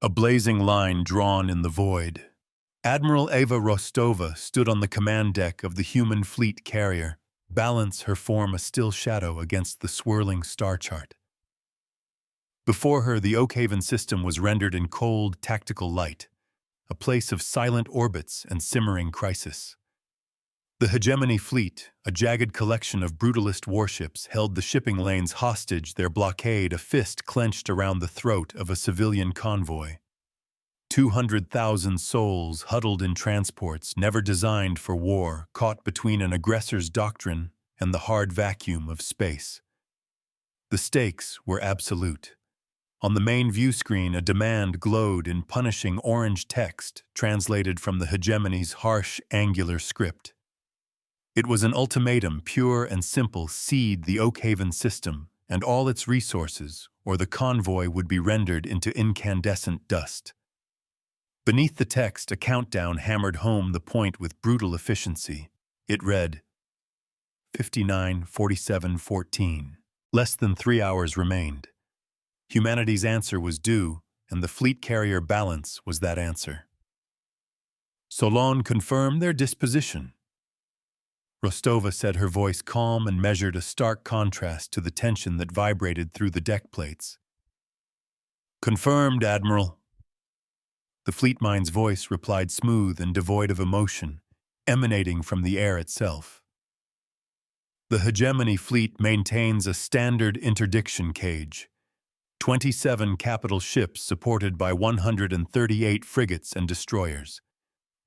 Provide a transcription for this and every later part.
A blazing line drawn in the void. Admiral Eva Rostova stood on the command deck of the human fleet carrier, balance her form a still shadow against the swirling star chart. Before her, the Oakhaven system was rendered in cold, tactical light, a place of silent orbits and simmering crisis. The Hegemony fleet, a jagged collection of brutalist warships, held the shipping lanes hostage, their blockade a fist clenched around the throat of a civilian convoy. 200,000 souls huddled in transports never designed for war, caught between an aggressor's doctrine and the hard vacuum of space. The stakes were absolute. On the main view screen, a demand glowed in punishing orange text translated from the Hegemony's harsh, angular script. It was an ultimatum, pure and simple: cede the Oakhaven system and all its resources, or the convoy would be rendered into incandescent dust. Beneath the text, a countdown hammered home the point with brutal efficiency. It read, 59, 47, 14. Less than 3 hours remained. Humanity's answer was due, and the fleet carrier balance was that answer. Solon confirmed their disposition. Rostova said, her voice calm and measured, a stark contrast to the tension that vibrated through the deck plates. Confirmed, Admiral. The fleet mind's voice replied, smooth and devoid of emotion, emanating from the air itself. The Hegemony fleet maintains a standard interdiction cage. 27 capital ships supported by 138 frigates and destroyers.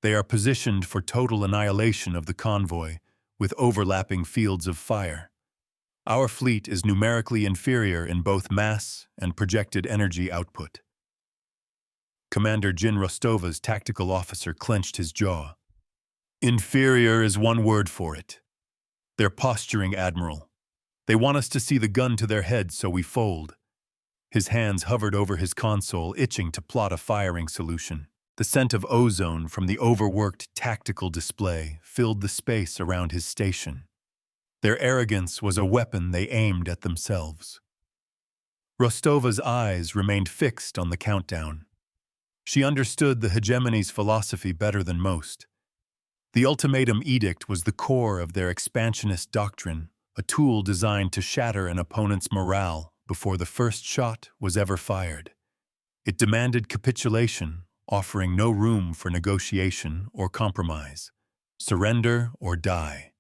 They are positioned for total annihilation of the convoy, with overlapping fields of fire. Our fleet is numerically inferior in both mass and projected energy output. Commander Jin Rostova's tactical officer clenched his jaw. Inferior is one word for it. They're posturing, Admiral. They want us to see the gun to their head, so we fold. His hands hovered over his console, itching to plot a firing solution. The scent of ozone from the overworked tactical display filled the space around his station. Their arrogance was a weapon they aimed at themselves. Rostova's eyes remained fixed on the countdown. She understood the Hegemony's philosophy better than most. The ultimatum edict was the core of their expansionist doctrine, a tool designed to shatter an opponent's morale before the first shot was ever fired. It demanded capitulation, offering no room for negotiation or compromise. Surrender or die.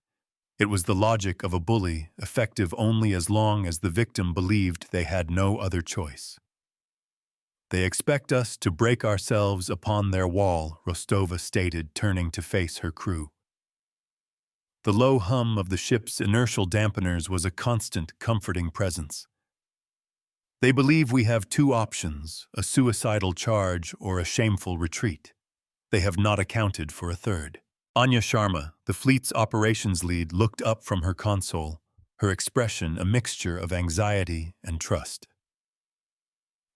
It was the logic of a bully, effective only as long as the victim believed they had no other choice. They expect us to break ourselves upon their wall, Rostova stated, turning to face her crew. The low hum of the ship's inertial dampeners was a constant, comforting presence. They believe we have two options, a suicidal charge or a shameful retreat. They have not accounted for a third. Anya Sharma, the fleet's operations lead, looked up from her console, her expression a mixture of anxiety and trust.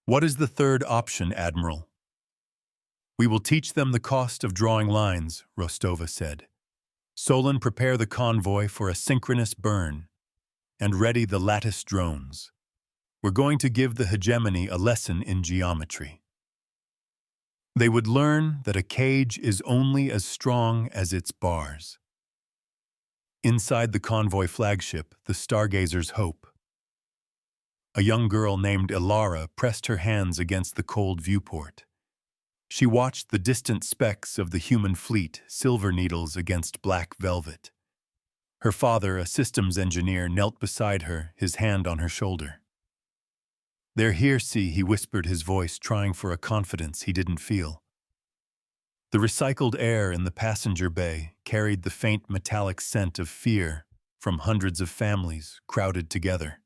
What is the third option, Admiral? We will teach them the cost of drawing lines, Rostova said. Solon, prepare the convoy for a synchronous burn, and ready the lattice drones. We're going to give the Hegemony a lesson in geometry. They would learn that a cage is only as strong as its bars. Inside the convoy flagship, the Stargazer's Hope. A young girl named Ilara pressed her hands against the cold viewport. She watched the distant specks of the human fleet, silver needles against black velvet. Her father, a systems engineer, knelt beside her, his hand on her shoulder. They're here, see, he whispered, his voice trying for a confidence he didn't feel. The recycled air in the passenger bay carried the faint metallic scent of fear from hundreds of families crowded together.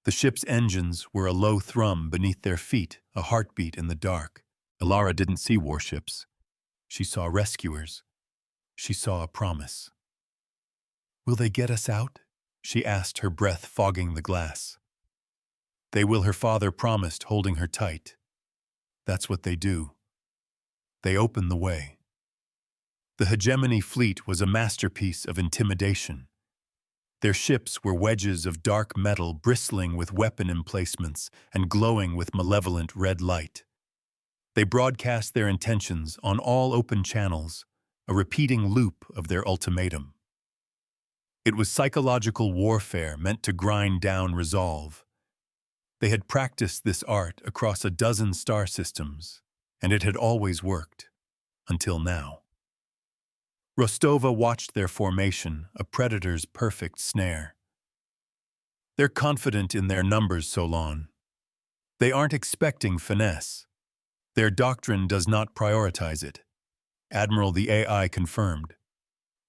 The ship's engines were a low thrum beneath their feet, a heartbeat in the dark. Ilara didn't see warships. She saw rescuers. She saw a promise. Will they get us out? She asked, her breath fogging the glass. They will, her father promised, holding her tight. That's what they do. They open the way. The Hegemony fleet was a masterpiece of intimidation. Their ships were wedges of dark metal bristling with weapon emplacements and glowing with malevolent red light. They broadcast their intentions on all open channels, a repeating loop of their ultimatum. It was psychological warfare meant to grind down resolve. They had practiced this art across a dozen star systems, and it had always worked, until now. Rostova watched their formation, a predator's perfect snare. They're confident in their numbers, Solon. They aren't expecting finesse. Their doctrine does not prioritize it. Admiral, the AI confirmed.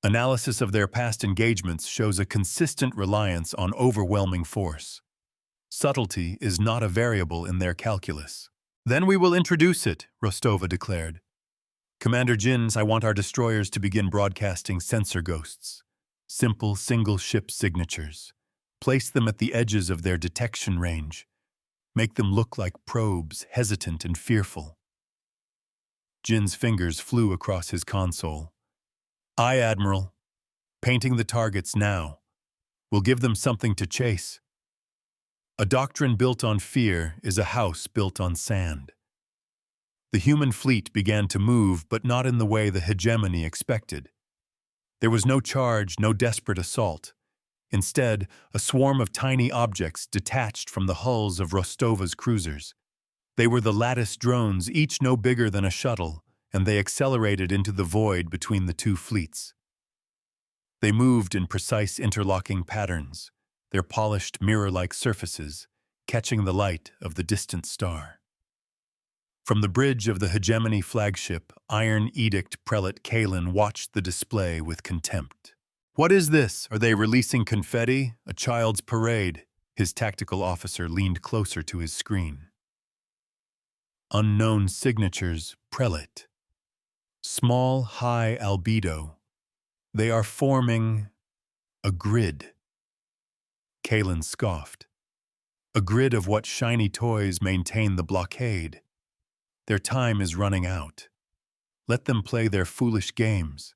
Analysis of their past engagements shows a consistent reliance on overwhelming force. Subtlety is not a variable in their calculus. Then we will introduce it, Rostova declared. Commander Jins, I want our destroyers to begin broadcasting sensor ghosts. Simple single-ship signatures. Place them at the edges of their detection range. Make them look like probes, hesitant and fearful. Jin's fingers flew across his console. Aye, Admiral. Painting the targets now. We'll give them something to chase. A doctrine built on fear is a house built on sand. The human fleet began to move, but not in the way the hegemony expected. There was no charge, no desperate assault. Instead, a swarm of tiny objects detached from the hulls of Rostova's cruisers. They were the lattice drones, each no bigger than a shuttle, and they accelerated into the void between the two fleets. They moved in precise interlocking patterns, their polished mirror-like surfaces catching the light of the distant star. From the bridge of the hegemony flagship, Iron Edict Prelate Kalin watched the display with contempt. What is this? Are they releasing confetti? A child's parade? His tactical officer leaned closer to his screen. Unknown signatures, Prelate. Small, high albedo. They are forming a grid. Kalin scoffed. A grid of what shiny toys maintain the blockade. Their time is running out. Let them play their foolish games.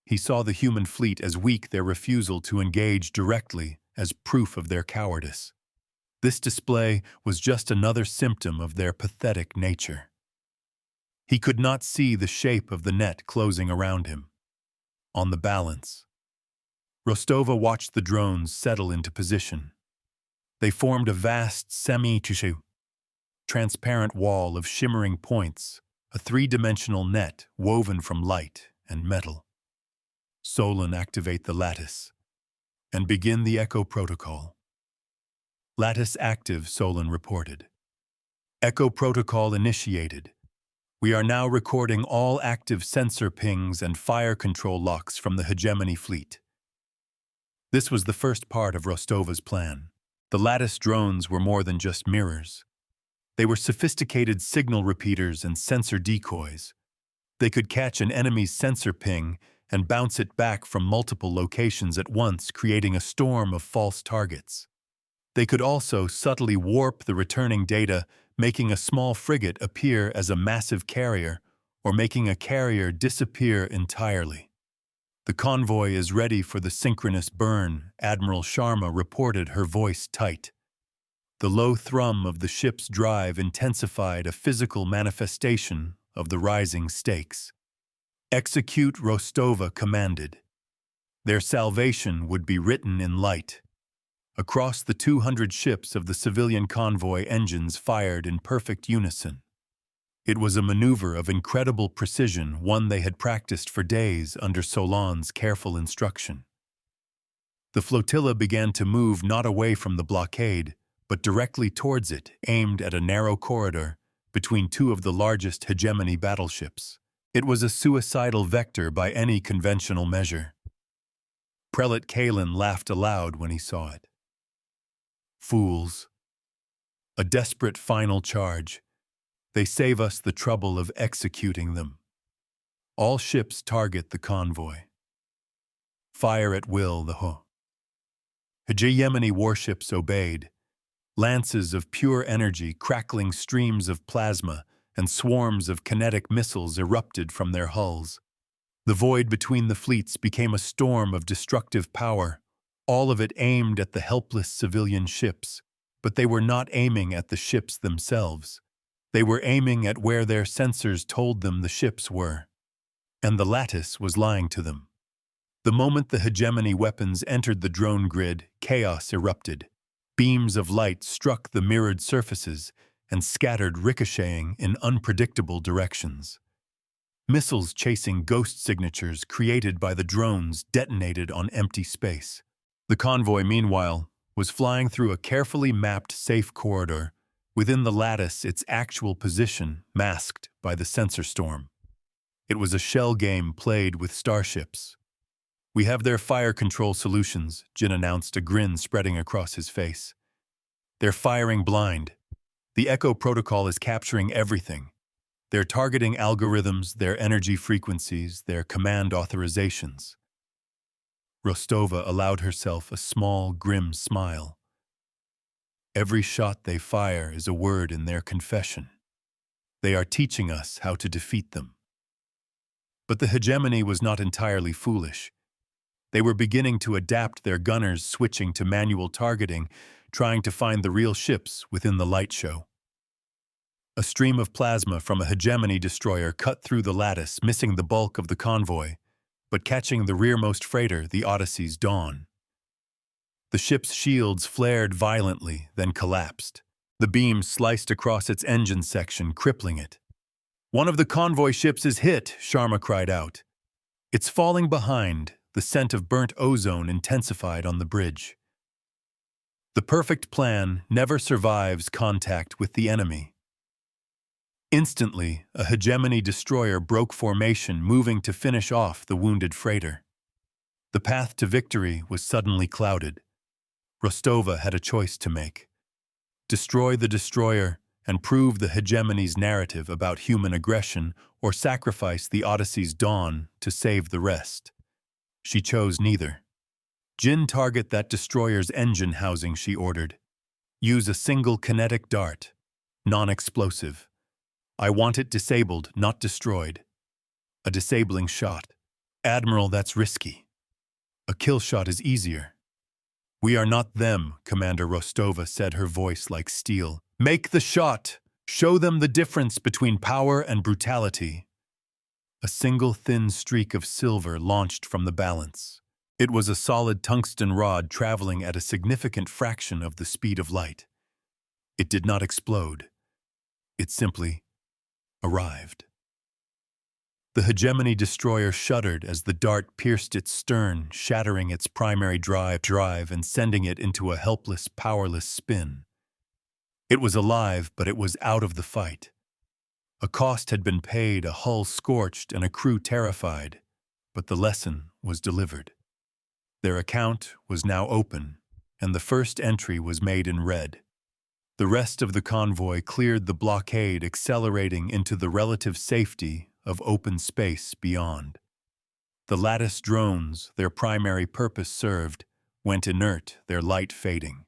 He saw the human fleet as weak, their refusal to engage directly as proof of their cowardice. This display was just another symptom of their pathetic nature. He could not see the shape of the net closing around him. On the balance, Rostova watched the drones settle into position. They formed a vast transparent wall of shimmering points, a three-dimensional net woven from light and metal. Solon, activate the lattice and begin the echo protocol. Lattice active, Solon reported. Echo protocol initiated. We are now recording all active sensor pings and fire control locks from the hegemony fleet. This was the first part of Rostova's plan. The lattice drones were more than just mirrors. They were sophisticated signal repeaters and sensor decoys. They could catch an enemy's sensor ping and bounce it back from multiple locations at once, creating a storm of false targets. They could also subtly warp the returning data, making a small frigate appear as a massive carrier, or making a carrier disappear entirely. The convoy is ready for the synchronous burn, Admiral Sharma reported, her voice tight. The low thrum of the ship's drive intensified a physical manifestation of the rising stakes. Execute, Rostova commanded. Their salvation would be written in light. Across the 200 ships of the civilian convoy, engines fired in perfect unison. It was a maneuver of incredible precision, one they had practiced for days under Solon's careful instruction. The flotilla began to move not away from the blockade, but directly towards it, aimed at a narrow corridor between two of the largest hegemony battleships. It was a suicidal vector by any conventional measure. Prelate Kalin laughed aloud when he saw it. Fools. A desperate final charge. They save us the trouble of executing them. All ships target the convoy. Fire at will, the hegemony warships obeyed. Lances of pure energy, crackling streams of plasma, and swarms of kinetic missiles erupted from their hulls. The void between the fleets became a storm of destructive power, all of it aimed at the helpless civilian ships, but they were not aiming at the ships themselves. They were aiming at where their sensors told them the ships were, and the lattice was lying to them. The moment the hegemony weapons entered the drone grid, chaos erupted. Beams of light struck the mirrored surfaces and scattered, ricocheting in unpredictable directions. Missiles chasing ghost signatures created by the drones detonated on empty space. The convoy, meanwhile, was flying through a carefully mapped safe corridor, within the lattice its actual position masked by the sensor storm. It was a shell game played with starships. "We have their fire control solutions," Jin announced, a grin spreading across his face. "They're firing blind. The Echo protocol is capturing everything. Their targeting algorithms, their energy frequencies, their command authorizations." Rostova allowed herself a small, grim smile. "Every shot they fire is a word in their confession. They are teaching us how to defeat them." But the hegemony was not entirely foolish. They were beginning to adapt their gunners, switching to manual targeting, trying to find the real ships within the light show. A stream of plasma from a hegemony destroyer cut through the lattice, missing the bulk of the convoy, but catching the rearmost freighter, the Odyssey's Dawn. The ship's shields flared violently, then collapsed. The beam sliced across its engine section, crippling it. "One of the convoy ships is hit," Sharma cried out. "It's falling behind." The scent of burnt ozone intensified on the bridge. The perfect plan never survives contact with the enemy. Instantly, a hegemony destroyer broke formation, moving to finish off the wounded freighter. The path to victory was suddenly clouded. Rostova had a choice to make: destroy the destroyer and prove the hegemony's narrative about human aggression, or sacrifice the Odyssey's Dawn to save the rest. She chose neither. "Jin, target that destroyer's engine housing," she ordered. "Use a single kinetic dart, non-explosive. I want it disabled, not destroyed." A disabling shot. "Admiral, that's risky. A kill shot is easier." "We are not them," Commander Rostova said, her voice like steel. "Make the shot. Show them the difference between power and brutality." A single thin streak of silver launched from the balance. It was a solid tungsten rod traveling at a significant fraction of the speed of light. It did not explode. It simply arrived. The hegemony destroyer shuddered as the dart pierced its stern, shattering its primary drive and sending it into a helpless, powerless spin. It was alive, but it was out of the fight. A cost had been paid, a hull scorched, and a crew terrified, but the lesson was delivered. Their account was now open, and the first entry was made in red. The rest of the convoy cleared the blockade, accelerating into the relative safety of open space beyond. The lattice drones, their primary purpose served, went inert, their light fading.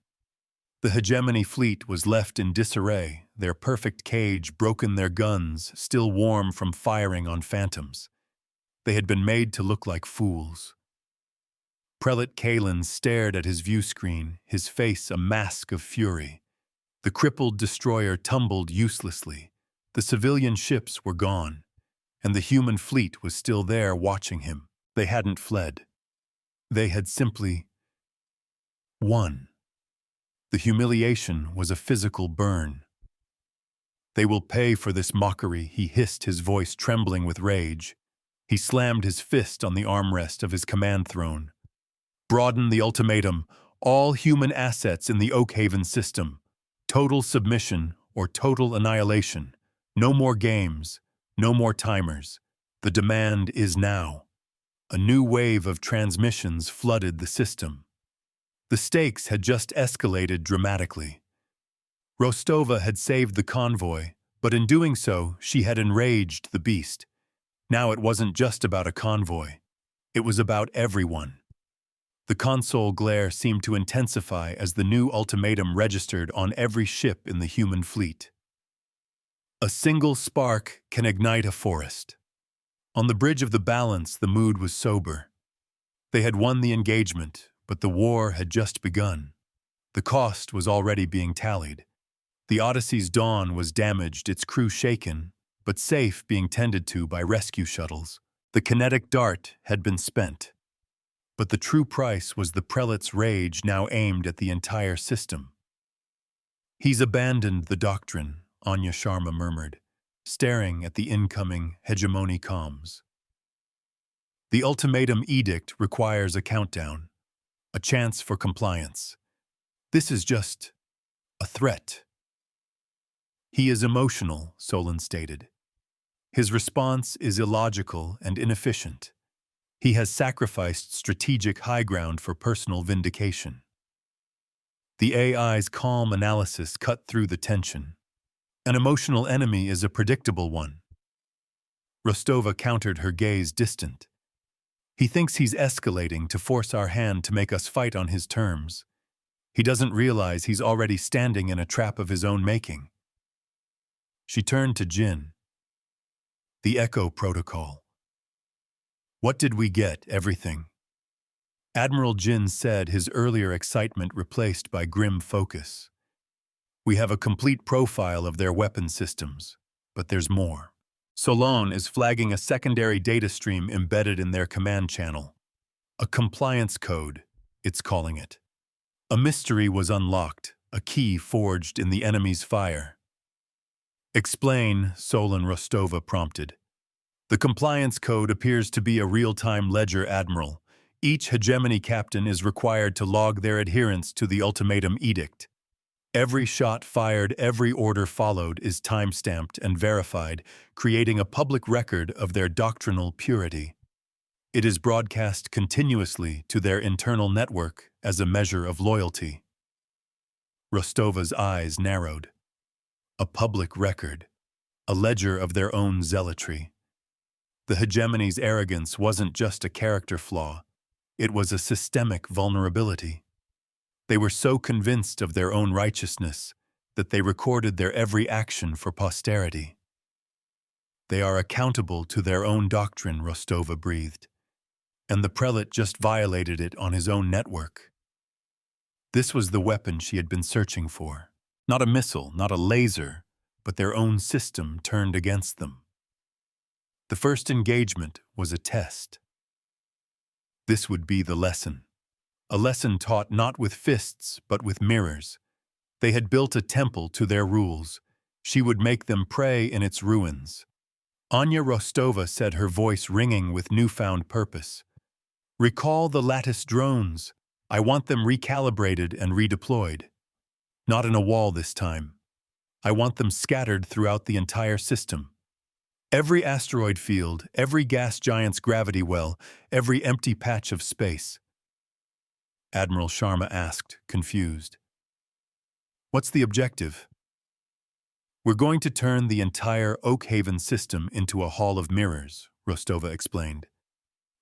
The hegemony fleet was left in disarray, their perfect cage broken, their guns still warm from firing on phantoms. They had been made to look like fools. Prelate Kalen stared at his view screen, his face a mask of fury. The crippled destroyer tumbled uselessly. The civilian ships were gone, and the human fleet was still there watching him. They hadn't fled. They had simply won. The humiliation was a physical burn. "They will pay for this mockery," he hissed, his voice trembling with rage. He slammed his fist on the armrest of his command throne. "Broaden the ultimatum. All human assets in the Oakhaven system. Total submission or total annihilation. No more games. No more timers. The demand is now." A new wave of transmissions flooded the system. The stakes had just escalated dramatically. Rostova had saved the convoy, but in doing so, she had enraged the beast. Now it wasn't just about a convoy. It was about everyone. The console glare seemed to intensify as the new ultimatum registered on every ship in the human fleet. A single spark can ignite a forest. On the bridge of the balance, the mood was sober. They had won the engagement, but the war had just begun. The cost was already being tallied. The Odyssey's dawn was damaged, its crew shaken, but safe, being tended to by rescue shuttles. The kinetic dart had been spent. But the true price was the prelate's rage, now aimed at the entire system. "He's abandoned the doctrine," Anya Sharma murmured, staring at the incoming hegemony comms. "The ultimatum edict requires a countdown, a chance for compliance. This is just a threat." "He is emotional," Solon stated. "His response is illogical and inefficient. He has sacrificed strategic high ground for personal vindication." The AI's calm analysis cut through the tension. "An emotional enemy is a predictable one." Rostova countered, her gaze distant. "He thinks he's escalating to force our hand to make us fight on his terms. He doesn't realize he's already standing in a trap of his own making." She turned to Jin. "The Echo Protocol. What did we get? Everything?" Admiral Jin said, his earlier excitement replaced by grim focus. "We have a complete profile of their weapon systems, but there's more. Solon is flagging a secondary data stream embedded in their command channel. A compliance code, it's calling it. A mystery was unlocked, a key forged in the enemy's fire." "Explain," Solon Rostova prompted. "The compliance code appears to be a real-time ledger, Admiral. Each hegemony captain is required to log their adherence to the ultimatum edict. Every shot fired, every order followed is time-stamped and verified, creating a public record of their doctrinal purity. It is broadcast continuously to their internal network as a measure of loyalty." Rostova's eyes narrowed. A public record, a ledger of their own zealotry. The hegemony's arrogance wasn't just a character flaw, it was a systemic vulnerability. They were so convinced of their own righteousness that they recorded their every action for posterity. "They are accountable to their own doctrine," Rostova breathed. "And the prelate just violated it on his own network." This was the weapon she had been searching for. Not a missile, not a laser, but their own system turned against them. The first engagement was a test. This would be the lesson. A lesson taught not with fists, but with mirrors. They had built a temple to their rules. She would make them pray in its ruins. Anya Rostova said, her voice ringing with newfound purpose. "Recall the lattice drones. I want them recalibrated and redeployed. Not in a wall this time. I want them scattered throughout the entire system. Every asteroid field, every gas giant's gravity well, every empty patch of space." Admiral Sharma asked, confused. "What's the objective?" "We're going to turn the entire Oakhaven system into a hall of mirrors," Rostova explained.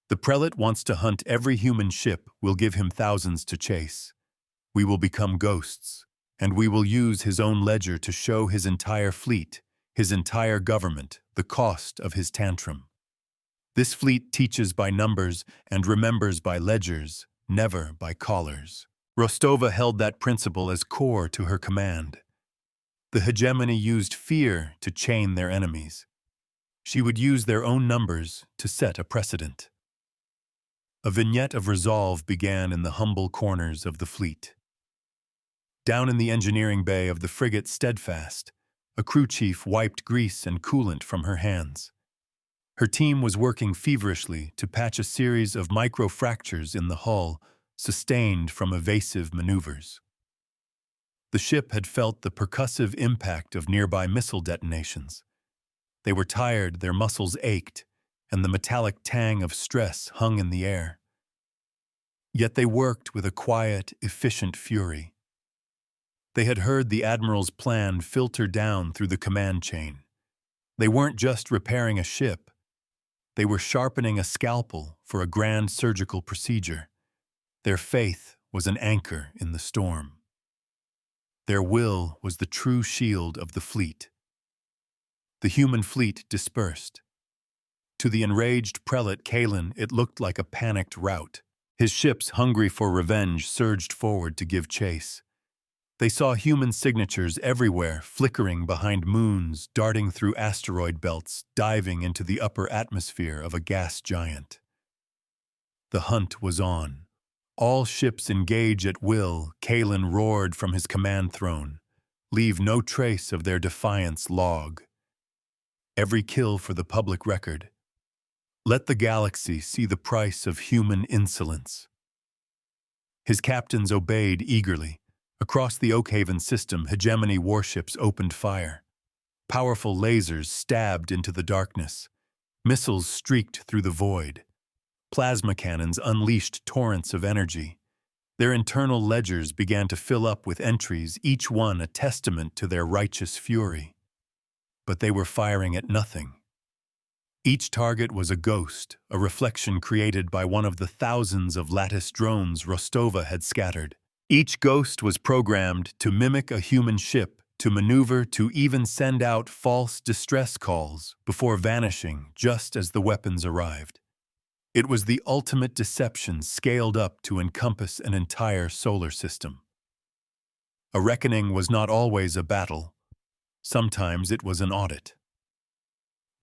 "The prelate wants to hunt every human ship. We'll give him thousands to chase. We will become ghosts, and we will use his own ledger to show his entire fleet, his entire government, the cost of his tantrum. This fleet teaches by numbers and remembers by ledgers, never by collars." Rostova held that principle as core to her command. The hegemony used fear to chain their enemies. She would use their own numbers to set a precedent. A vignette of resolve began in the humble corners of the fleet. Down in the engineering bay of the frigate Steadfast, a crew chief wiped grease and coolant from her hands. Her team was working feverishly to patch a series of micro-fractures in the hull, sustained from evasive maneuvers. The ship had felt the percussive impact of nearby missile detonations. They were tired, their muscles ached, and the metallic tang of stress hung in the air. Yet they worked with a quiet, efficient fury. They had heard the Admiral's plan filter down through the command chain. They weren't just repairing a ship. They were sharpening a scalpel for a grand surgical procedure. Their faith was an anchor in the storm. Their will was the true shield of the fleet. The human fleet dispersed. To the enraged prelate Kalen, it looked like a panicked rout. His ships, hungry for revenge, surged forward to give chase. They saw human signatures everywhere, flickering behind moons, darting through asteroid belts, diving into the upper atmosphere of a gas giant. The hunt was on. All ships engage at will, Kalen roared from his command throne. Leave no trace of their defiance log. Every kill for the public record. Let the galaxy see the price of human insolence. His captains obeyed eagerly. Across the Oakhaven system, hegemony warships opened fire. Powerful lasers stabbed into the darkness. Missiles streaked through the void. Plasma cannons unleashed torrents of energy. Their internal ledgers began to fill up with entries, each one a testament to their righteous fury. But they were firing at nothing. Each target was a ghost, a reflection created by one of the thousands of lattice drones Rostova had scattered. Each ghost was programmed to mimic a human ship, to maneuver, to even send out false distress calls before vanishing just as the weapons arrived. It was the ultimate deception scaled up to encompass an entire solar system. A reckoning was not always a battle. Sometimes it was an audit.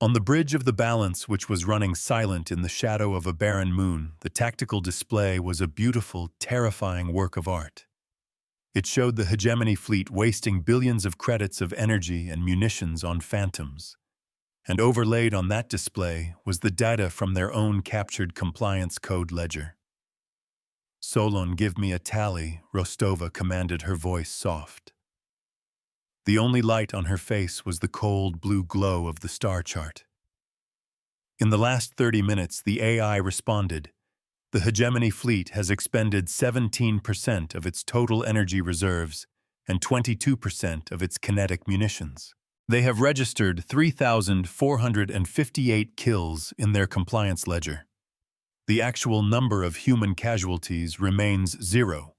On the bridge of the balance, which was running silent in the shadow of a barren moon, the tactical display was a beautiful, terrifying work of art. It showed the hegemony fleet wasting billions of credits of energy and munitions on phantoms. And overlaid on that display was the data from their own captured compliance code ledger. "Solon, give me a tally," Rostova commanded, her voice soft. The only light on her face was the cold blue glow of the star chart. In the last 30 minutes, the AI responded. The hegemony fleet has expended 17% of its total energy reserves and 22% of its kinetic munitions. They have registered 3,458 kills in their compliance ledger. The actual number of human casualties remains 0.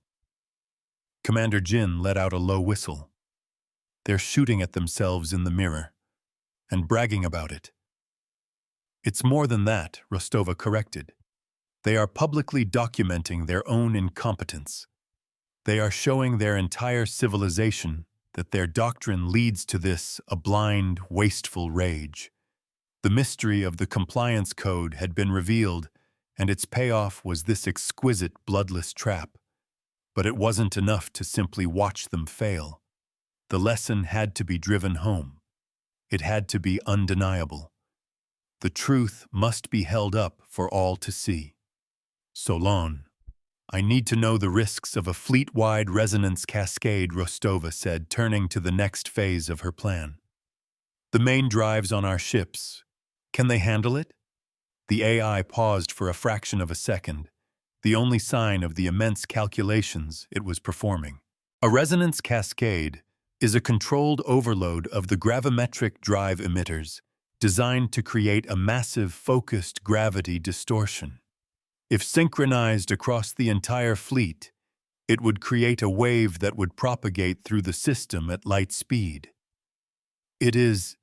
Commander Jin let out a low whistle. They're shooting at themselves in the mirror and bragging about it. It's more than that, Rostova corrected. They are publicly documenting their own incompetence. They are showing their entire civilization that their doctrine leads to this, a blind, wasteful rage. The mystery of the compliance code had been revealed, and its payoff was this exquisite, bloodless trap. But it wasn't enough to simply watch them fail. The lesson had to be driven home. It had to be undeniable. The truth must be held up for all to see. "Solon, I need to know the risks of a fleet-wide resonance cascade," Rostova said, turning to the next phase of her plan. "The main drives on our ships. Can they handle it?" The AI paused for a fraction of a second, the only sign of the immense calculations it was performing. A resonance cascade is a controlled overload of the gravimetric drive emitters designed to create a massive focused gravity distortion. If synchronized across the entire fleet, it would create a wave that would propagate through the system at light speed. It is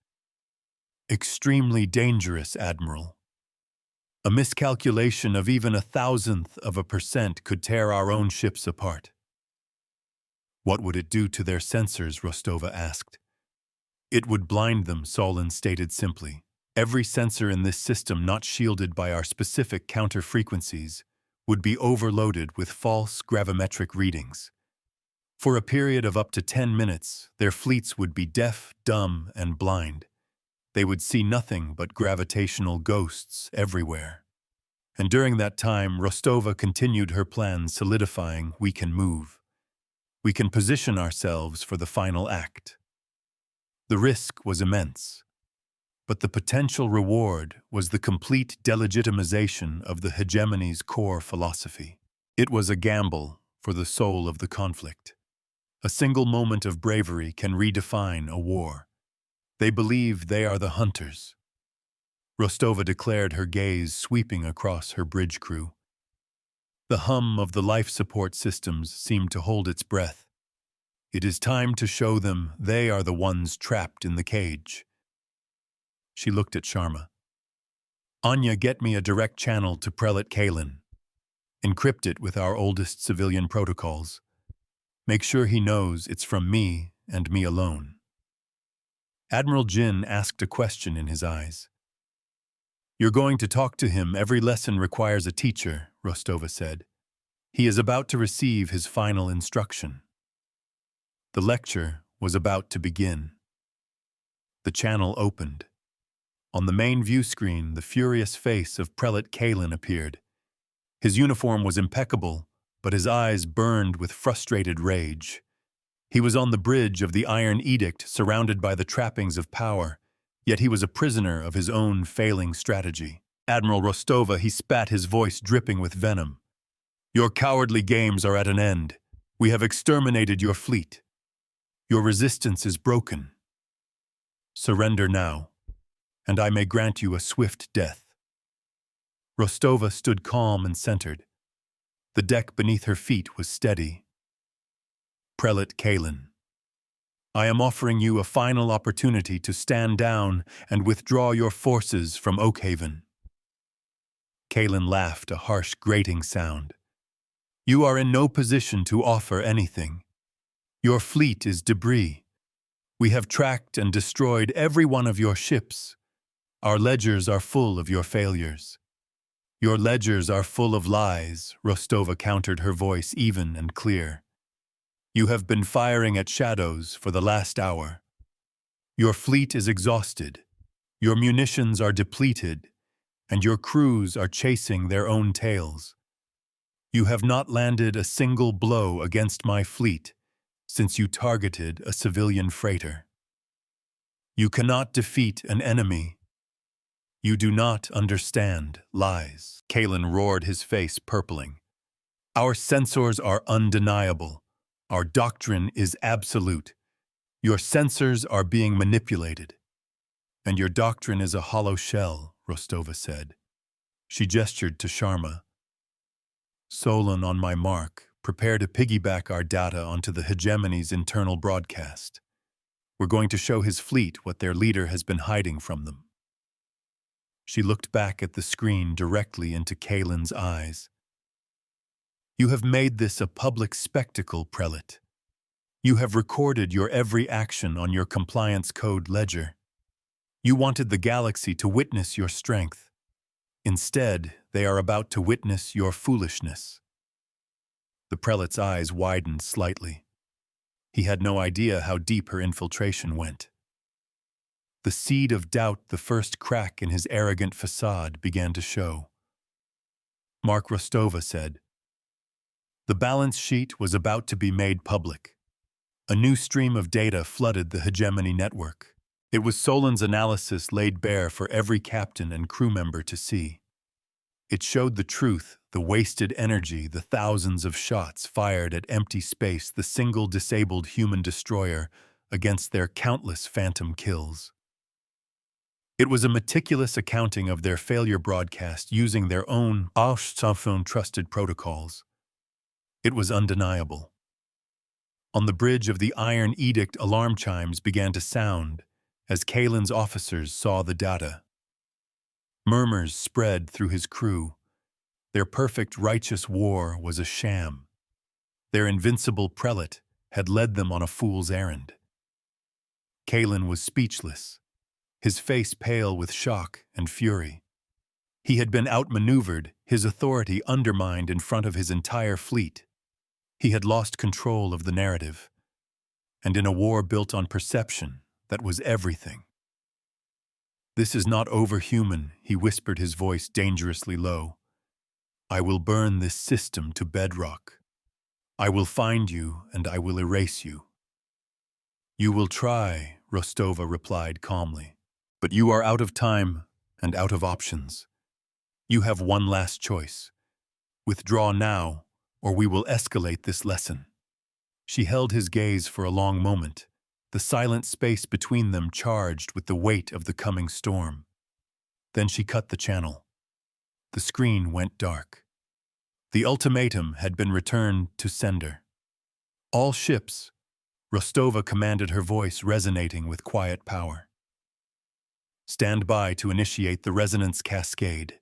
extremely dangerous, Admiral. A miscalculation of even 0.001% could tear our own ships apart. "What would it do to their sensors?" Rostova asked. "It would blind them," Solon stated simply. "Every sensor in this system not shielded by our specific counter-frequencies would be overloaded with false gravimetric readings. For a period of up to 10 minutes, their fleets would be deaf, dumb, and blind. They would see nothing but gravitational ghosts everywhere." And during that time, Rostova continued her plan, solidifying, "We can move. We can position ourselves for the final act." The risk was immense, but the potential reward was the complete delegitimization of the hegemony's core philosophy. It was a gamble for the soul of the conflict. A single moment of bravery can redefine a war. They believe they are the hunters. Rostova declared, her gaze sweeping across her bridge crew. The hum of the life support systems seemed to hold its breath. It is time to show them they are the ones trapped in the cage. She looked at Sharma. "Anya, get me a direct channel to Prelate Kalen. Encrypt it with our oldest civilian protocols. Make sure he knows it's from me and me alone." Admiral Jin asked a question in his eyes. "You're going to talk to him. Every lesson requires a teacher," Rostova said. "He is about to receive his final instruction." The lecture was about to begin. The channel opened. On the main view screen, the furious face of Prelate Kalin appeared. His uniform was impeccable, but his eyes burned with frustrated rage. He was on the bridge of the Iron Edict, surrounded by the trappings of power, yet he was a prisoner of his own failing strategy. "Admiral Rostova," he spat, his voice dripping with venom. "Your cowardly games are at an end. We have exterminated your fleet. Your resistance is broken. Surrender now, and I may grant you a swift death." Rostova stood calm and centered. The deck beneath her feet was steady. "Prelate Kalin, I am offering you a final opportunity to stand down and withdraw your forces from Oakhaven." Kalin laughed, a harsh, grating sound. "You are in no position to offer anything. Your fleet is debris. We have tracked and destroyed every one of your ships. Our ledgers are full of your failures." "Your ledgers are full of lies," Rostova countered, her voice even and clear. "You have been firing at shadows for the last hour. Your fleet is exhausted, your munitions are depleted, and your crews are chasing their own tails. You have not landed a single blow against my fleet since you targeted a civilian freighter. You cannot defeat an enemy. You do not understand lies." Kalin roared, his face purpling. "Our sensors are undeniable. Our doctrine is absolute. Your sensors are being manipulated." "And your doctrine is a hollow shell," Rostova said. She gestured to Sharma. "Solon, on my mark, prepare to piggyback our data onto the hegemony's internal broadcast. We're going to show his fleet what their leader has been hiding from them." She looked back at the screen directly into Kalin's eyes. "You have made this a public spectacle, Prelate. You have recorded your every action on your compliance code ledger. You wanted the galaxy to witness your strength. Instead, they are about to witness your foolishness." The Prelate's eyes widened slightly. He had no idea how deep her infiltration went. The seed of doubt, the first crack in his arrogant facade, began to show. Mark Rostova said. The balance sheet was about to be made public. A new stream of data flooded the hegemony network. It was Solon's analysis laid bare for every captain and crew member to see. It showed the truth, the wasted energy, the thousands of shots fired at empty space, the single disabled human destroyer against their countless phantom kills. It was a meticulous accounting of their failure broadcast using their own trusted protocols. It was undeniable. On the bridge of the Iron Edict, alarm chimes began to sound as Kalin's officers saw the data. Murmurs spread through his crew. Their perfect righteous war was a sham. Their invincible prelate had led them on a fool's errand. Kalin was speechless, his face pale with shock and fury. He had been outmaneuvered, his authority undermined in front of his entire fleet. He had lost control of the narrative, and in a war built on perception, that was everything. "This is not overhuman," he whispered, his voice dangerously low. "I will burn this system to bedrock. I will find you and I will erase you." "You will try," Rostova replied calmly, "but you are out of time and out of options. You have one last choice. Withdraw now, or we will escalate this lesson." She held his gaze for a long moment, the silent space between them charged with the weight of the coming storm. Then she cut the channel. The screen went dark. The ultimatum had been returned to sender. "All ships," Rostova commanded, her voice resonating with quiet power. "Stand by to initiate the resonance cascade.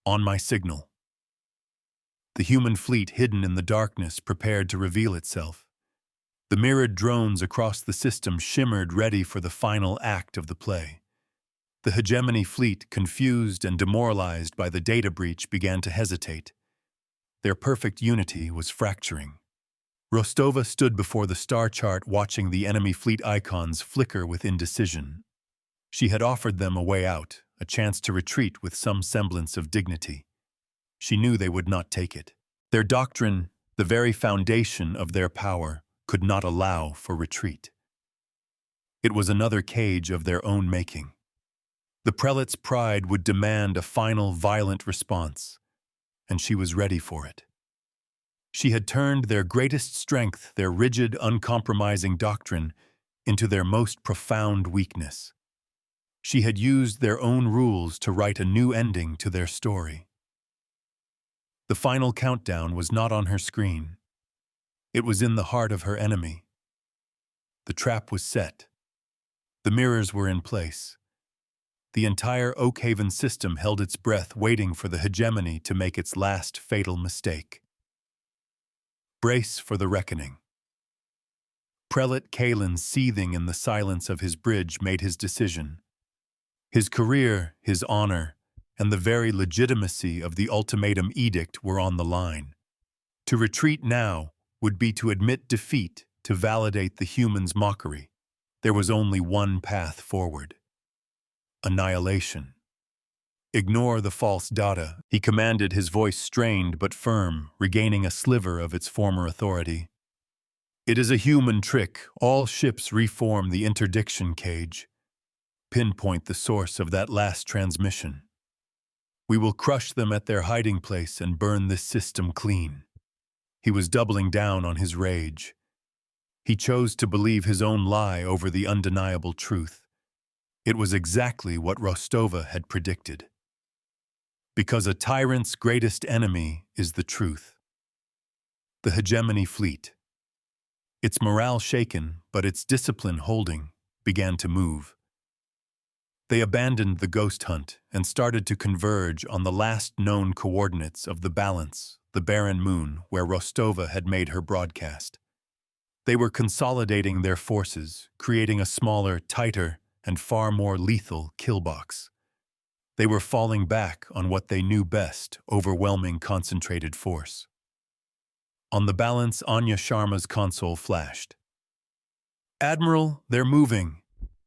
On my signal." The human fleet, hidden in the darkness, prepared to reveal itself. The mirrored drones across the system shimmered ready for the final act of the play. The hegemony fleet, confused and demoralized by the data breach, began to hesitate. Their perfect unity was fracturing. Rostova stood before the star chart watching the enemy fleet icons flicker with indecision. She had offered them a way out, a chance to retreat with some semblance of dignity. She knew they would not take it. Their doctrine, the very foundation of their power, could not allow for retreat. It was another cage of their own making. The prelate's pride would demand a final violent response, and she was ready for it. She had turned their greatest strength, their rigid, uncompromising doctrine, into their most profound weakness. She had used their own rules to write a new ending to their story. The final countdown was not on her screen. It was in the heart of her enemy. The trap was set. The mirrors were in place. The entire Oakhaven system held its breath, waiting for the hegemony to make its last fatal mistake. Brace for the reckoning. Prelate Kalen, seething in the silence of his bridge, made his decision. His career, his honor, and the very legitimacy of the ultimatum edict were on the line. To retreat now would be to admit defeat, to validate the humans' mockery. There was only one path forward: annihilation. Ignore the false data, he commanded, his voice strained but firm, regaining a sliver of its former authority. It is a human trick. All ships reform the interdiction cage. Pinpoint the source of that last transmission. We will crush them at their hiding place and burn this system clean. He was doubling down on his rage. He chose to believe his own lie over the undeniable truth. It was exactly what Rostova had predicted. Because a tyrant's greatest enemy is the truth. The hegemony fleet, its morale shaken but its discipline holding, began to move. They abandoned the ghost hunt and started to converge on the last known coordinates of the balance, the barren moon where Rostova had made her broadcast. They were consolidating their forces, creating a smaller, tighter, and far more lethal killbox. They were falling back on what they knew best: overwhelming concentrated force. On the balance, Anya Sharma's console flashed. "Admiral, they're moving.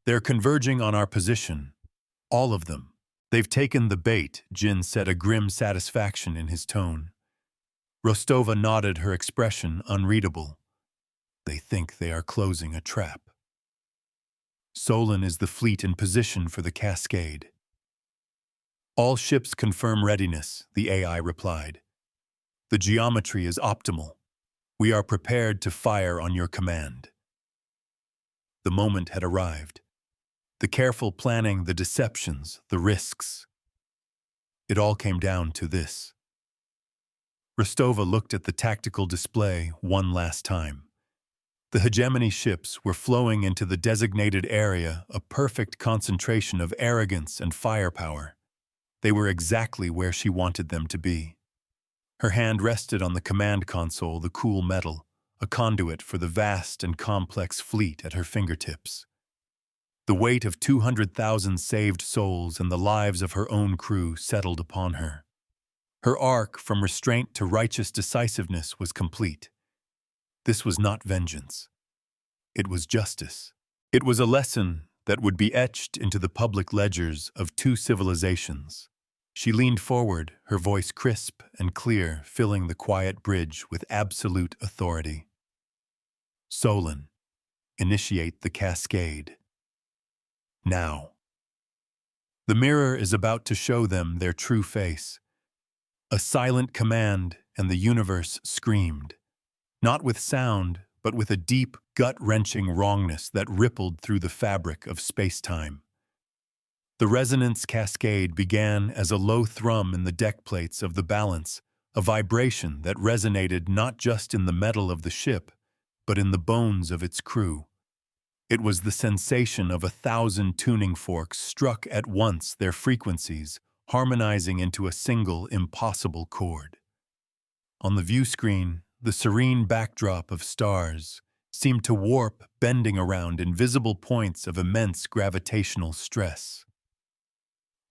They're converging on our position. All of them. They've taken the bait," Jin said, a grim satisfaction in his tone. Rostova nodded, her expression unreadable. "They think they are closing a trap." "Solon is the fleet in position for the cascade." "All ships confirm readiness," the AI replied. "The geometry is optimal. We are prepared to fire on your command." The moment had arrived. The careful planning, the deceptions, the risks. It all came down to this. Rostova looked at the tactical display one last time. The hegemony ships were flowing into the designated area, a perfect concentration of arrogance and firepower. They were exactly where she wanted them to be. Her hand rested on the command console, the cool metal, a conduit for the vast and complex fleet at her fingertips. The weight of 200,000 saved souls and the lives of her own crew settled upon her. Her arc from restraint to righteous decisiveness was complete. This was not vengeance. It was justice. It was a lesson that would be etched into the public ledgers of two civilizations. She leaned forward, her voice crisp and clear, filling the quiet bridge with absolute authority. "Solon, initiate the cascade. Now." The mirror is about to show them their true face. A silent command, and the universe screamed. Not with sound, but with a deep, gut-wrenching wrongness that rippled through the fabric of space-time. The resonance cascade began as a low thrum in the deck plates of the balance, a vibration that resonated not just in the metal of the ship, but in the bones of its crew. It was the sensation of 1,000 tuning forks struck at once, their frequencies harmonizing into a single, impossible chord. On the view screen, the serene backdrop of stars, seemed to warp, bending around invisible points of immense gravitational stress.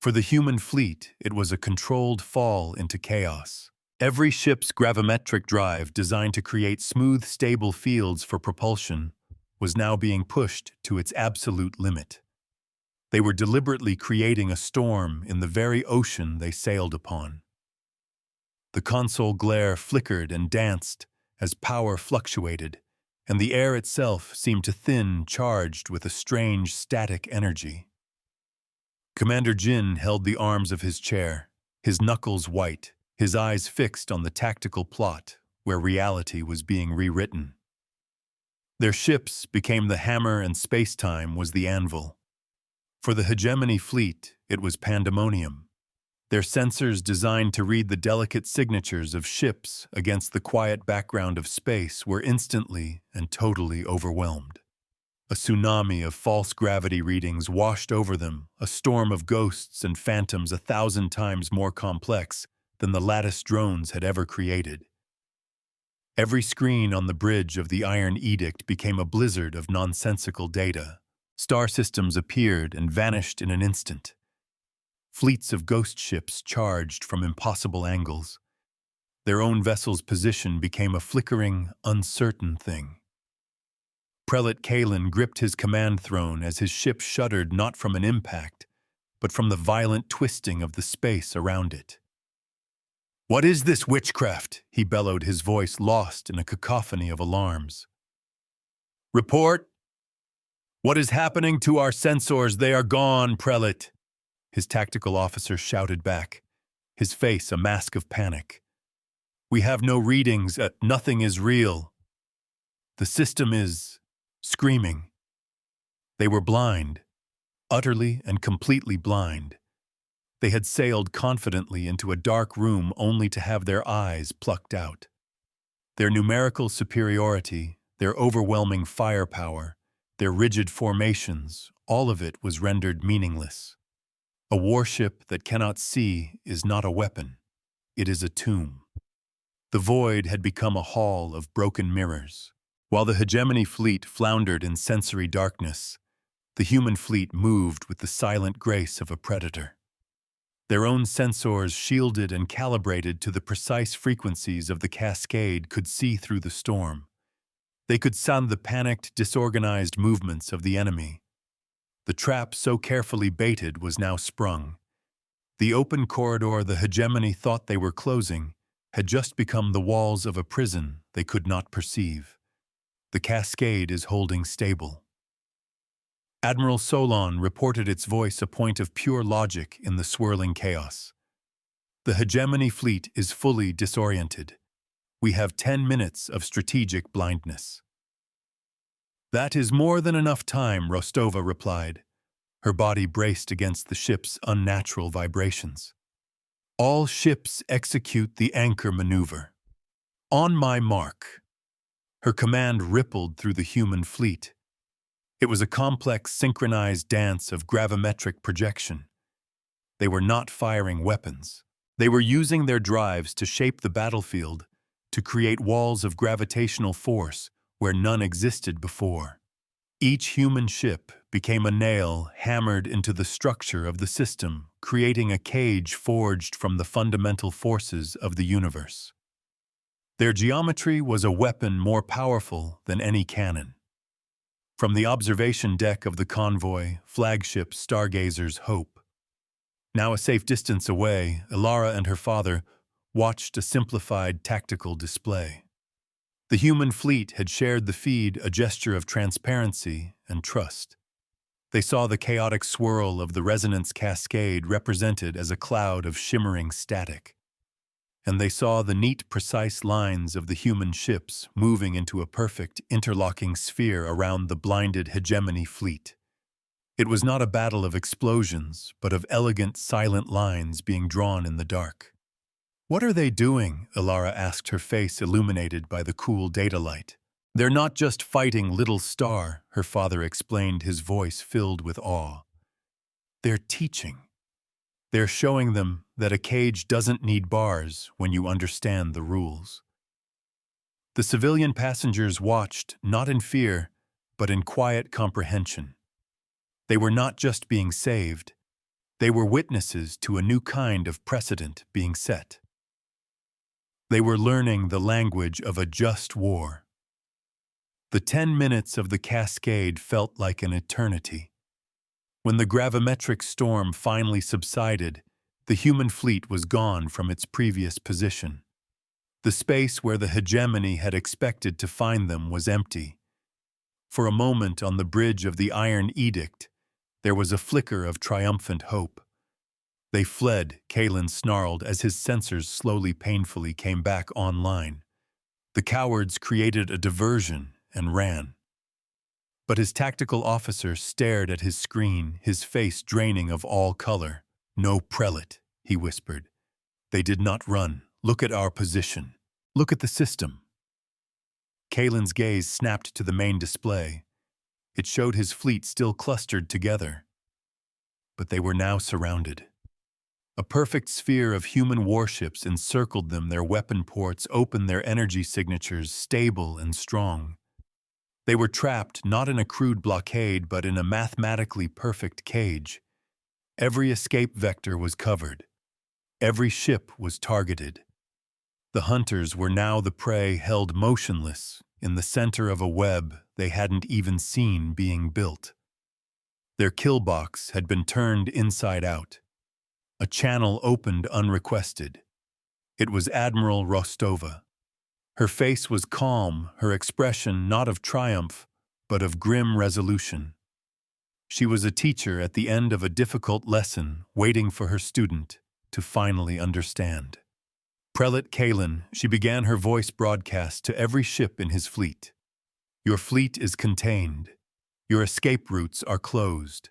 For the human fleet, it was a controlled fall into chaos. Every ship's gravimetric drive, designed to create smooth, stable fields for propulsion, was now being pushed to its absolute limit. They were deliberately creating a storm in the very ocean they sailed upon. The console glare flickered and danced as power fluctuated, and the air itself seemed to thin, charged with a strange static energy. Commander Jin held the arms of his chair, his knuckles white, his eyes fixed on the tactical plot where reality was being rewritten. Their ships became the hammer and space-time was the anvil. For the hegemony fleet, it was pandemonium. Their sensors designed to read the delicate signatures of ships against the quiet background of space were instantly and totally overwhelmed. A tsunami of false gravity readings washed over them, a storm of ghosts and phantoms 1,000 times more complex than the lattice drones had ever created. Every screen on the bridge of the Iron Edict became a blizzard of nonsensical data. Star systems appeared and vanished in an instant. Fleets of ghost ships charged from impossible angles. Their own vessel's position became a flickering, uncertain thing. Prelate Kalen gripped his command throne as his ship shuddered not from an impact, but from the violent twisting of the space around it. "What is this witchcraft?" he bellowed, his voice lost in a cacophony of alarms. "Report! What is happening to our sensors? They are gone, Prelate!" His tactical officer shouted back, his face a mask of panic. "We have no readings. Nothing is real. The system is screaming." They were blind, utterly and completely blind. They had sailed confidently into a dark room only to have their eyes plucked out. Their numerical superiority, their overwhelming firepower, their rigid formations, all of it was rendered meaningless. A warship that cannot see is not a weapon. It is a tomb. The void had become a hall of broken mirrors. While the hegemony fleet floundered in sensory darkness, the human fleet moved with the silent grace of a predator. Their own sensors, shielded and calibrated to the precise frequencies of the cascade, could see through the storm. They could sound the panicked, disorganized movements of the enemy. The trap so carefully baited was now sprung. The open corridor the hegemony thought they were closing had just become the walls of a prison they could not perceive. The cascade is holding stable. Admiral Solon reported, its voice a point of pure logic in the swirling chaos. The hegemony fleet is fully disoriented. We have 10 minutes of strategic blindness. "That is more than enough time," Rostova replied. Her body braced against the ship's unnatural vibrations. "All ships execute the anchor maneuver. On my mark." Her command rippled through the human fleet. It was a complex, synchronized dance of gravimetric projection. They were not firing weapons. They were using their drives to shape the battlefield, to create walls of gravitational force where none existed before. Each human ship became a nail hammered into the structure of the system, creating a cage forged from the fundamental forces of the universe. Their geometry was a weapon more powerful than any cannon. From the observation deck of the convoy, flagship Stargazer's Hope. Now a safe distance away, Ilara and her father watched a simplified tactical display. The human fleet had shared the feed, a gesture of transparency and trust. They saw the chaotic swirl of the resonance cascade represented as a cloud of shimmering static. And they saw the neat, precise lines of the human ships moving into a perfect, interlocking sphere around the blinded hegemony fleet. It was not a battle of explosions, but of elegant, silent lines being drawn in the dark. "What are they doing?" Ilara asked, her face illuminated by the cool data light. "They're not just fighting, little star," her father explained, his voice filled with awe. "They're teaching. They're showing them that a cage doesn't need bars when you understand the rules." The civilian passengers watched, not in fear, but in quiet comprehension. They were not just being saved, they were witnesses to a new kind of precedent being set. They were learning the language of a just war. The 10 minutes of the cascade felt like an eternity. When the gravimetric storm finally subsided, the human fleet was gone from its previous position. The space where the hegemony had expected to find them was empty. For a moment on the bridge of the Iron Edict, there was a flicker of triumphant hope. They fled, Kalen snarled as his sensors slowly painfully came back online. The cowards created a diversion and ran. But his tactical officer stared at his screen, his face draining of all color. "No prelate," he whispered. "They did not run. Look at our position. Look at the system." Kalen's gaze snapped to the main display. It showed his fleet still clustered together. But they were now surrounded. A perfect sphere of human warships encircled them, their weapon ports open, their energy signatures stable and strong. They were trapped not in a crude blockade, but in a mathematically perfect cage. Every escape vector was covered. Every ship was targeted. The hunters were now the prey, held motionless in the center of a web they hadn't even seen being built. Their kill box had been turned inside out. A channel opened unrequested. It was Admiral Rostova. Her face was calm, her expression not of triumph, but of grim resolution. She was a teacher at the end of a difficult lesson, waiting for her student to finally understand. "Prelate Kalen," she began her voice broadcast to every ship in his fleet. "Your fleet is contained. Your escape routes are closed.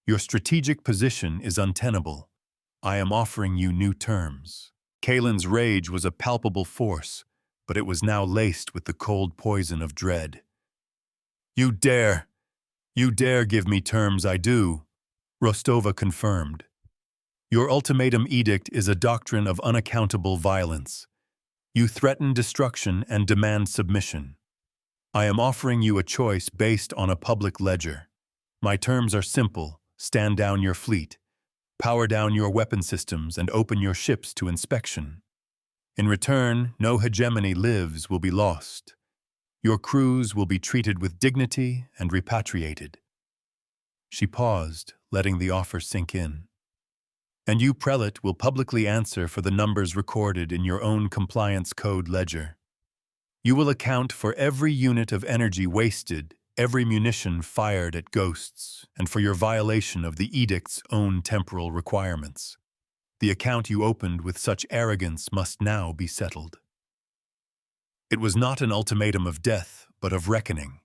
Your strategic position is untenable. I am offering you new terms." Kalen's rage was a palpable force, but it was now laced with the cold poison of dread. You dare give me terms I do," Rostova confirmed. "Your ultimatum edict is a doctrine of unaccountable violence. You threaten destruction and demand submission. I am offering you a choice based on a public ledger. My terms are simple: stand down your fleet, power down your weapon systems, and open your ships to inspection. In return, no hegemony lives will be lost. Your crews will be treated with dignity and repatriated." She paused, letting the offer sink in. "And you, prelate, will publicly answer for the numbers recorded in your own compliance code ledger. You will account for every unit of energy wasted, every munition fired at ghosts, and for your violation of the edict's own temporal requirements. The account you opened with such arrogance must now be settled." It was not an ultimatum of death, but of reckoning.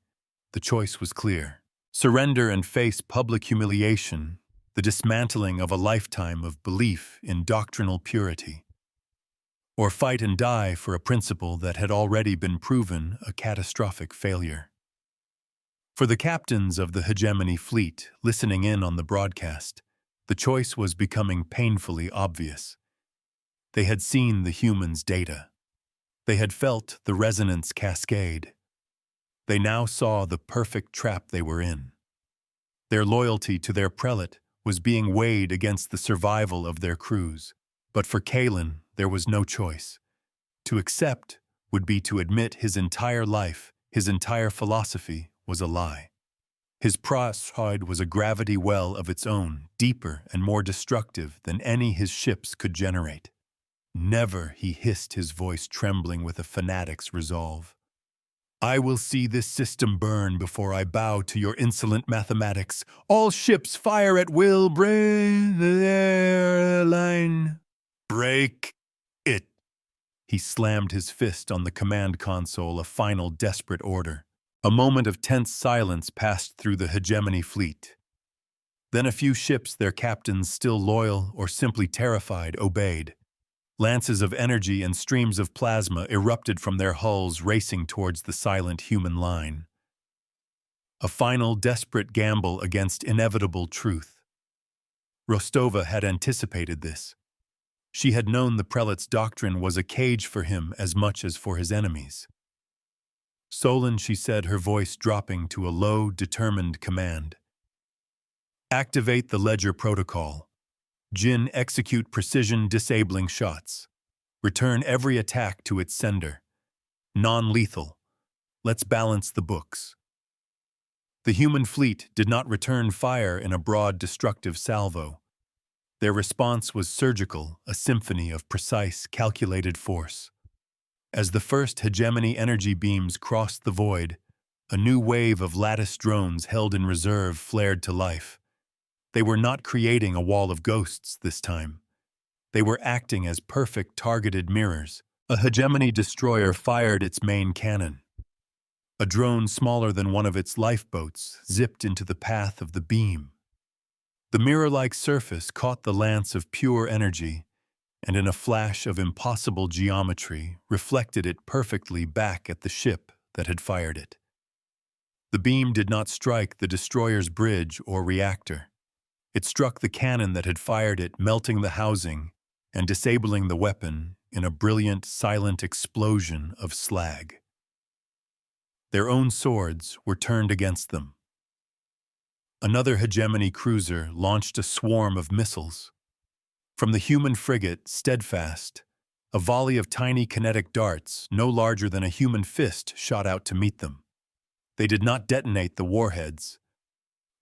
The choice was clear: surrender and face public humiliation, the dismantling of a lifetime of belief in doctrinal purity, or fight and die for a principle that had already been proven a catastrophic failure. For the captains of the hegemony fleet listening in on the broadcast, the choice was becoming painfully obvious. They had seen the humans' data. They had felt the resonance cascade. They now saw the perfect trap they were in. Their loyalty to their prelate was being weighed against the survival of their crews. But for Kalen, there was no choice. To accept would be to admit his entire life, his entire philosophy, was a lie. His pride was a gravity well of its own, deeper and more destructive than any his ships could generate. "Never," he hissed, his voice trembling with a fanatic's resolve. "I will see this system burn before I bow to your insolent mathematics. All ships fire at will, break their line. Break it." He slammed his fist on the command console, a final desperate order. A moment of tense silence passed through the hegemony fleet. Then a few ships, their captains still loyal or simply terrified, obeyed. Lances of energy and streams of plasma erupted from their hulls, racing towards the silent human line. A final desperate gamble against inevitable truth. Rostova had anticipated this. She had known the prelate's doctrine was a cage for him as much as for his enemies. Solon, she said, her voice dropping to a low, determined command. Activate the Ledger Protocol. Jin, execute precision disabling shots. Return every attack to its sender. Non-lethal. Let's balance the books. The human fleet did not return fire in a broad destructive salvo. Their response was surgical, a symphony of precise, calculated force. As the first hegemony energy beams crossed the void, a new wave of lattice drones held in reserve flared to life. They were not creating a wall of ghosts this time. They were acting as perfect targeted mirrors. A hegemony destroyer fired its main cannon. A drone smaller than one of its lifeboats zipped into the path of the beam. The mirror-like surface caught the lance of pure energy, and in a flash of impossible geometry reflected it perfectly back at the ship that had fired it. The beam did not strike the destroyer's bridge or reactor. It struck the cannon that had fired it, melting the housing and disabling the weapon in a brilliant, silent explosion of slag. Their own swords were turned against them. Another hegemony cruiser launched a swarm of missiles. From the human frigate, Steadfast, a volley of tiny kinetic darts, no larger than a human fist, shot out to meet them. They did not detonate the warheads.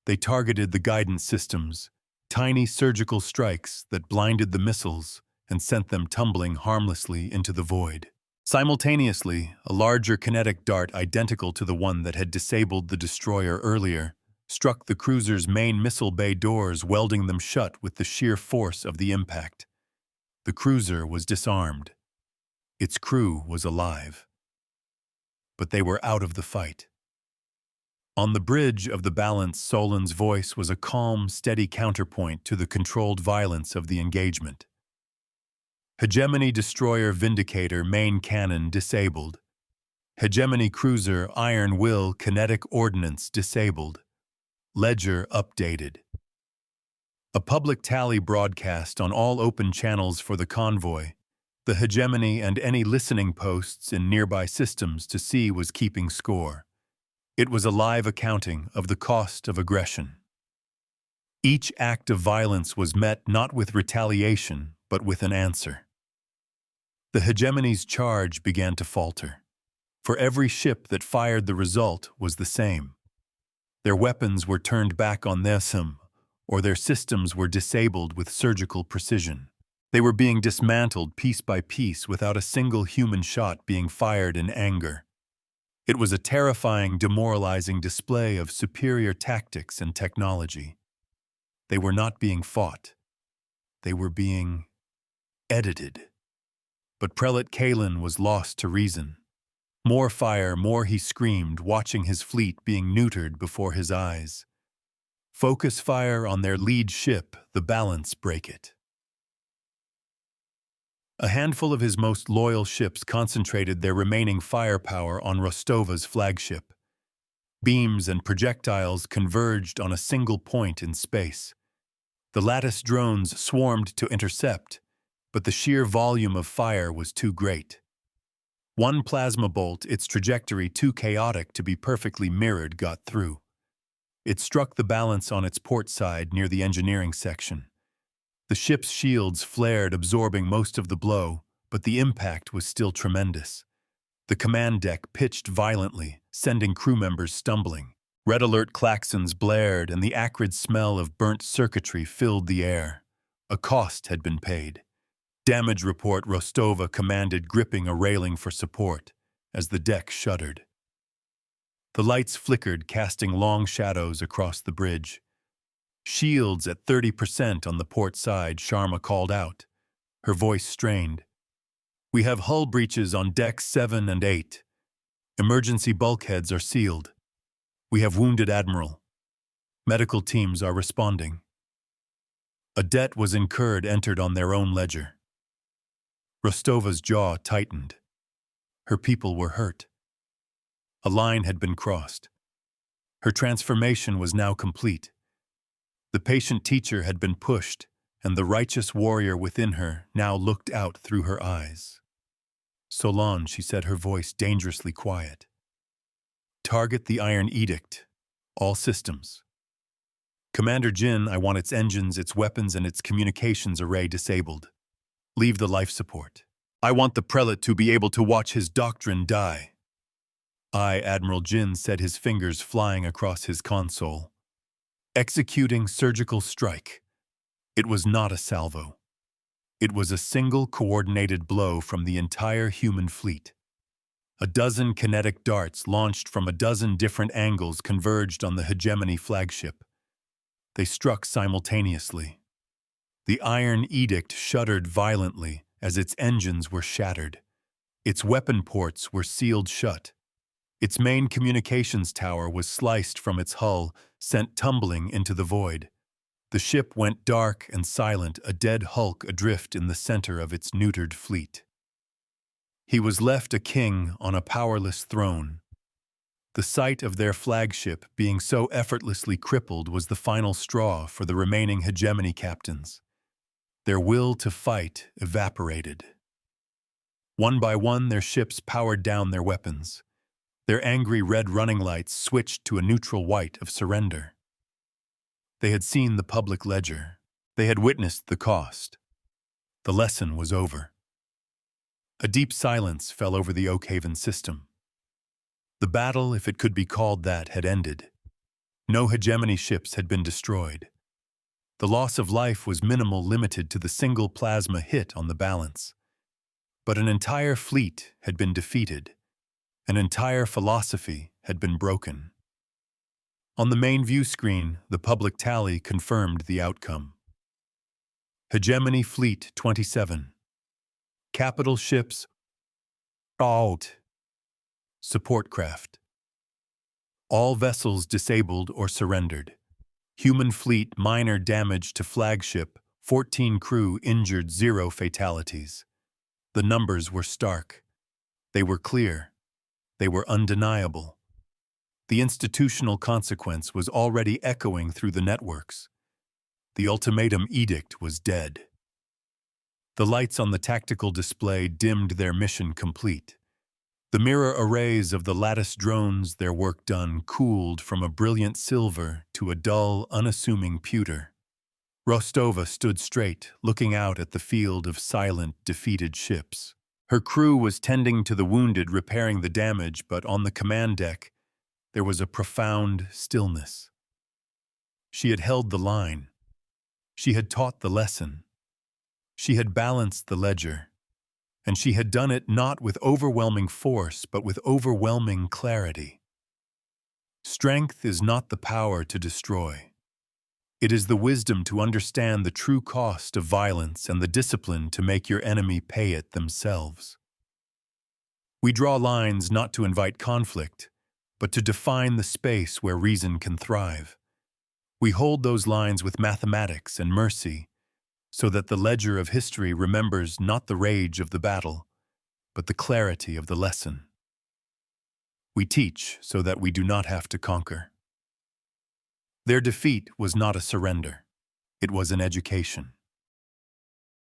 They targeted the guidance systems, tiny surgical strikes that blinded the missiles and sent them tumbling harmlessly into the void. Simultaneously, a larger kinetic dart identical to the one that had disabled the destroyer earlier struck the cruiser's main missile bay doors, welding them shut with the sheer force of the impact. The cruiser was disarmed. Its crew was alive. But they were out of the fight. On the bridge of the balance, Solon's voice was a calm, steady counterpoint to the controlled violence of the engagement. Hegemony destroyer Vindicator main cannon disabled. Hegemony cruiser Iron Will kinetic ordnance disabled. Ledger updated. A public tally broadcast on all open channels for the convoy. The hegemony and any listening posts in nearby systems to see was keeping score. It was a live accounting of the cost of aggression. Each act of violence was met not with retaliation, but with an answer. The hegemony's charge began to falter. For every ship that fired, the result was the same. Their weapons were turned back on them, or their systems were disabled with surgical precision. They were being dismantled piece by piece without a single human shot being fired in anger. It was a terrifying, demoralizing display of superior tactics and technology. They were not being fought. They were being edited. But Prelate Kalen was lost to reason. More fire, more he screamed, watching his fleet being neutered before his eyes. Focus fire on their lead ship, the balance break it. A handful of his most loyal ships concentrated their remaining firepower on Rostova's flagship. Beams and projectiles converged on a single point in space. The lattice drones swarmed to intercept, but the sheer volume of fire was too great. One plasma bolt, its trajectory too chaotic to be perfectly mirrored, got through. It struck the balance on its port side near the engineering section. The ship's shields flared, absorbing most of the blow, but the impact was still tremendous. The command deck pitched violently, sending crew members stumbling. Red alert klaxons blared, and the acrid smell of burnt circuitry filled the air. A cost had been paid. Damage report, Rostova commanded, gripping a railing for support, as the deck shuddered. The lights flickered, casting long shadows across the bridge. Shields at 30% on the port side, Sharma called out. Her voice strained. We have hull breaches on decks 7 and 8. Emergency bulkheads are sealed. We have wounded Admiral. Medical teams are responding. A debt was incurred, entered on their own ledger. Rostova's jaw tightened. Her people were hurt. A line had been crossed. Her transformation was now complete. The patient teacher had been pushed, and the righteous warrior within her now looked out through her eyes. Solon, she said, her voice dangerously quiet. Target the Iron Edict. All systems. Commander Jin, I want its engines, its weapons, and its communications array disabled. Leave the life support. I want the prelate to be able to watch his doctrine die. Admiral Jin said, his fingers flying across his console. Executing surgical strike. It was not a salvo. It was a single coordinated blow from the entire human fleet. A dozen kinetic darts launched from a dozen different angles converged on the Hegemony flagship. They struck simultaneously. The Iron Edict shuddered violently as its engines were shattered. Its weapon ports were sealed shut. Its main communications tower was sliced from its hull, sent tumbling into the void. The ship went dark and silent, a dead hulk adrift in the center of its neutered fleet. He was left a king on a powerless throne. The sight of their flagship being so effortlessly crippled was the final straw for the remaining Hegemony captains. Their will to fight evaporated. One by one, their ships powered down their weapons. Their angry red running lights switched to a neutral white of surrender. They had seen the public ledger. They had witnessed the cost. The lesson was over. A deep silence fell over the Oakhaven system. The battle, if it could be called that, had ended. No Hegemony ships had been destroyed. The loss of life was minimal, limited to the single plasma hit on the balance. But an entire fleet had been defeated. An entire philosophy had been broken. On the main view screen, the public tally confirmed the outcome. Hegemony Fleet 27. Capital ships out. Support craft. All vessels disabled or surrendered. Human fleet minor damage to flagship, 14 crew injured, 0 fatalities. The numbers were stark. They were clear. They were undeniable. The institutional consequence was already echoing through the networks. The ultimatum edict was dead. The lights on the tactical display dimmed their mission complete. The mirror arrays of the lattice drones, their work done, cooled from a brilliant silver to a dull, unassuming pewter. Rostova stood straight, looking out at the field of silent, defeated ships. Her crew was tending to the wounded, repairing the damage, but on the command deck, there was a profound stillness. She had held the line. She had taught the lesson. She had balanced the ledger. And she had done it not with overwhelming force, but with overwhelming clarity. Strength is not the power to destroy. It is the wisdom to understand the true cost of violence and the discipline to make your enemy pay it themselves. We draw lines not to invite conflict, but to define the space where reason can thrive. We hold those lines with mathematics and mercy, so that the ledger of history remembers not the rage of the battle, but the clarity of the lesson. We teach so that we do not have to conquer. Their defeat was not a surrender. It was an education.